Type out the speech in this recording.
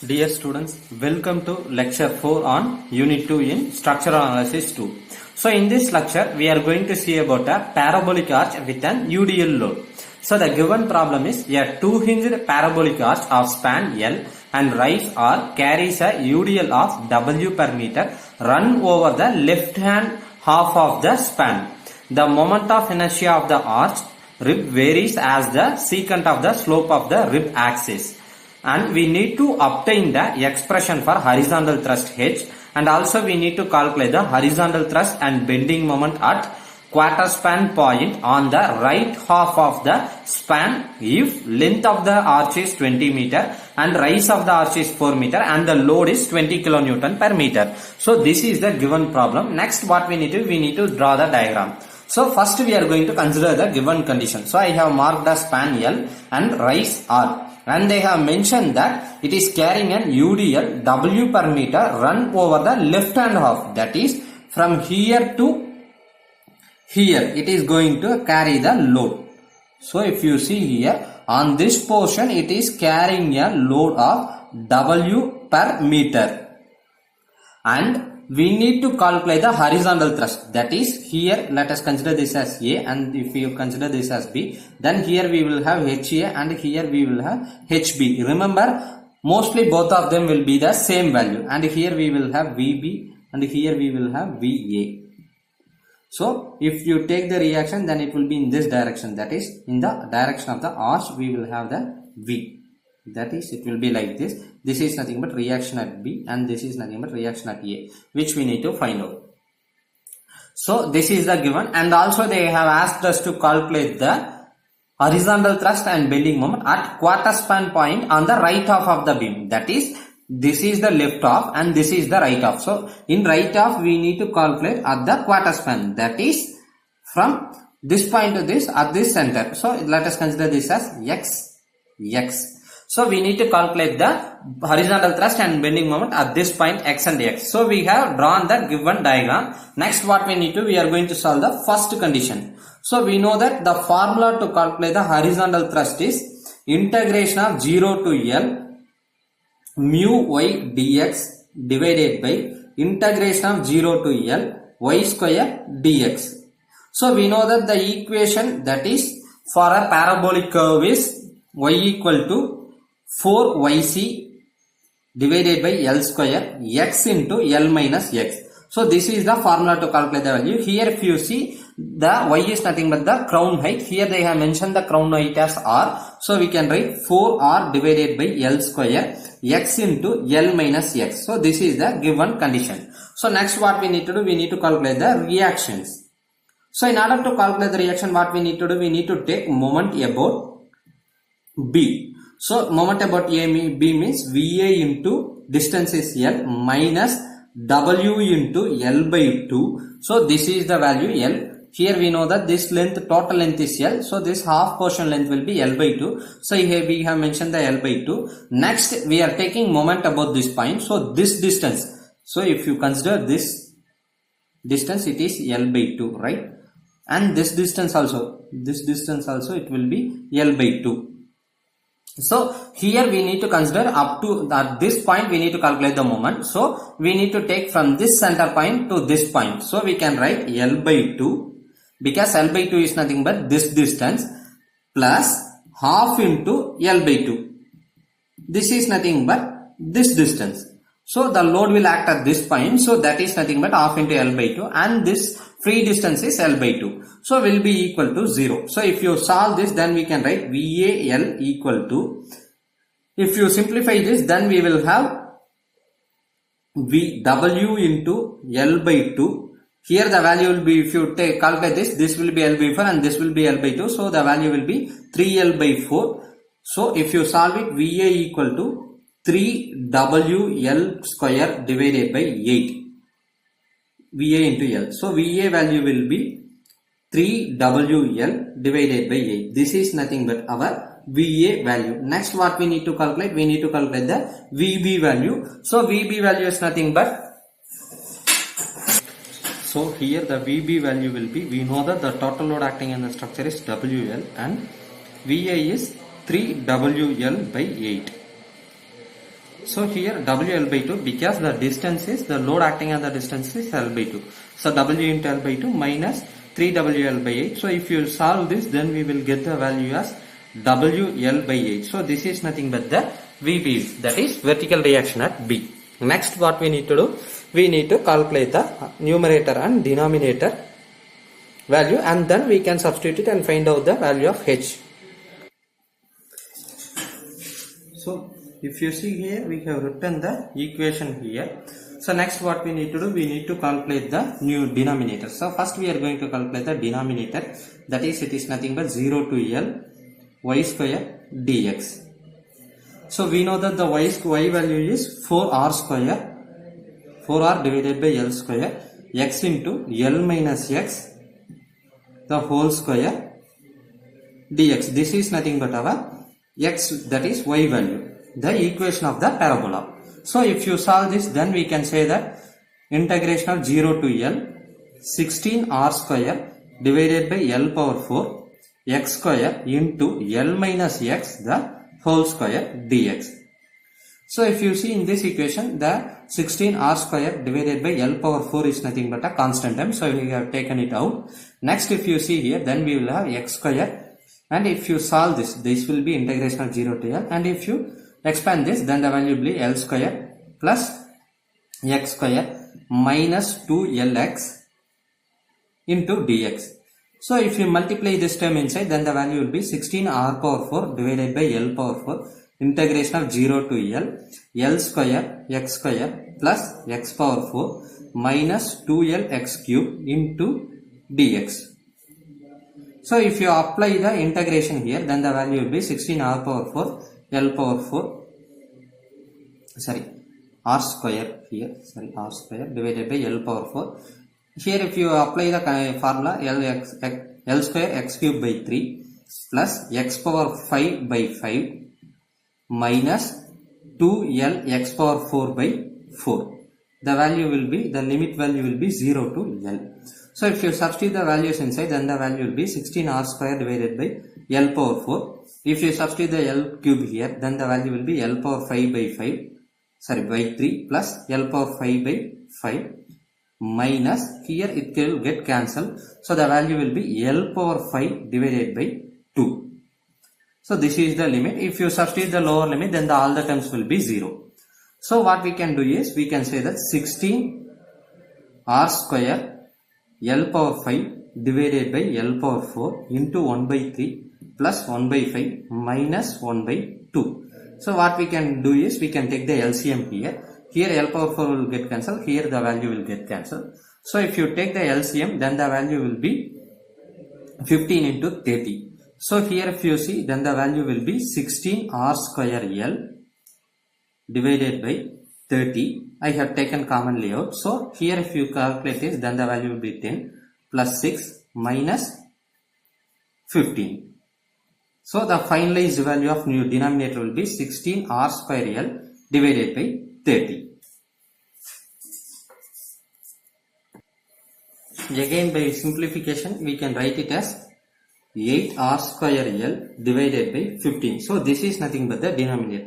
Dear students, welcome to lecture 4 on unit 2 in structural analysis 2. So in this lecture, we are going to see about a parabolic arch with an UDL load. So the given problem is a two-hinged parabolic arch of span L and rise R carries a UDL of W per meter run over the left hand half of the span. The moment of inertia of the arch rib varies as the secant of the slope of the rib axis. And we need to obtain the expression for horizontal thrust H, and also we need to calculate the horizontal thrust and bending moment at quarter span point on the right half of the span if length of the arch is 20 meter and rise of the arch is 4 meter and the load is 20 kilonewton per meter. So this is the given problem. Next what we need to draw the diagram. So first we are going to consider the given condition. So I have marked the span L and rise R. And they have mentioned that it is carrying an UDL W per meter run over the left hand half. That is from here to here. It is going to carry the load. So if you see here on this portion, it is carrying a load of W per meter. And we need to calculate the horizontal thrust. That is here, let us consider this as A, and if you consider this as B, then here we will have HA and here we will have HB. Remember, mostly both of them will be the same value, and here we will have VB and here we will have VA. So if you take the reaction, then it will be in this direction, that is in the direction of the arch we will have the V. That is, it will be like this. This is nothing but reaction at B and this is nothing but reaction at A, which we need to find out. So this is the given, and also they have asked us to calculate the horizontal thrust and bending moment at quarter span point on the right half of the beam. That is, this is the left half and this is the right half. So in right half we need to calculate at the quarter span, that is from this point to this at this center. So let us consider this as X. So we need to calculate the horizontal thrust and bending moment at this point X and X. So we have drawn the given diagram. Next what we are going to solve the first condition. So we know that the formula to calculate the horizontal thrust is integration of 0 to L mu y dx divided by integration of 0 to L y square dx. So we know that the equation that is for a parabolic curve is y equal to 4yc divided by L square x into L minus x. So this is the formula to calculate the value. Here if you see, the y is nothing but the crown height. Here they have mentioned the crown height as r. So we can write 4r divided by L square x into L minus x. So this is the given condition. So next what we need to do, we need to calculate the reactions. So in order to calculate the reaction, what we need to do, we need to take moment about B. So moment about B means VA into distance is L minus W into L by 2. So this is the value L. Here we know that this length, total length is L. So this half portion length will be L by 2. So here we have mentioned the L by 2. Next we are taking moment about this point. So this distance. So if you consider this distance, it is L by 2, right? And this distance also it will be L by 2. So here we need to consider up to at this point we need to calculate the moment. So we need to take from this center point to this point. So we can write L by 2 because L by 2 is nothing but this distance plus half into L by 2. This is nothing but this distance. So the load will act at this point. So that is nothing but half into L by 2 and this free distance is L by 2. So will be equal to 0. So if you solve this, then we can write VAL equal to, if you simplify this, then we will have W into L by 2. Here the value will be, if you calculate this will be L by 4 and this will be L by 2. So the value will be 3L by 4. So if you solve it, VA equal to 3WL square divided by 8. VA into L. So VA value will be 3WL divided by 8. This is nothing but our VA value. Next what we need to calculate? We need to calculate the VB value. So VB value is nothing but, so here the VB value will be, we know that the total load acting on the structure is WL and VA is 3WL by 8. So here WL by 2, because the distance is, the load acting on the distance is L by 2. So W into L by 2 minus 3WL by 8. So if you solve this, then we will get the value as WL by 8. So this is nothing but the VB, that is vertical reaction at B. Next what we need to do, we need to calculate the numerator and denominator value, and then we can substitute and find out the value of H. So if you see here, we have written the equation here. So next what we need to do, we need to calculate the new denominator. So first we are going to calculate the denominator, that is, it is nothing but 0 to L y square dx. So we know that the y value is 4r square, 4r divided by L square, x into L minus x the whole square dx. This is nothing but our x, that is y value, the equation of the parabola. So if you solve this, then we can say that integration of 0 to L 16r square divided by L power 4 x square into L minus x the whole square dx. So if you see in this equation, the 16r square divided by L power 4 is nothing but a constant term. So we have taken it out. Next if you see here, then we will have x square, and if you solve this, this will be integration of 0 to L, and if you expand this, then the value will be L square plus x square minus 2Lx into dx. So if you multiply this term inside, then the value will be 16r power 4 divided by L power 4 integration of 0 to L, L square x square plus x power 4 minus 2Lx cube into dx. So if you apply the integration here, then the value will be 16r power 4 L power 4 r square here, r square divided by L power 4. Here if you apply the formula L square x cube by 3 plus x power 5 by 5 minus 2L x power 4 by 4. The value will be, the limit value will be 0 to L. So if you substitute the values inside, then the value will be 16r square divided by L power 4. If you substitute the L cube here, then the value will be L power 5 by 3 plus L power 5 by 5 minus, here it will get cancelled. So the value will be L power 5 divided by 2. So this is the limit. If you substitute the lower limit, then all the terms will be 0. So what we can do is, we can say that 16r square L power 5 divided by L power 4 into 1 by 3 plus 1 by 5 minus 1 by 2. So what we can do is, we can take the LCM here. Here L power 4 will get cancelled, here the value will get cancelled. So if you take the LCM, then the value will be 15 into 30. So here if you see, then the value will be 16r square L divided by 30. I have taken commonly out. So here if you calculate this, then the value will be 10 plus 6 minus 15. So the finalized value of new denominator will be 16r square L divided by 30. Again by simplification, we can write it as 8r square L divided by 15. So this is nothing but the denominator.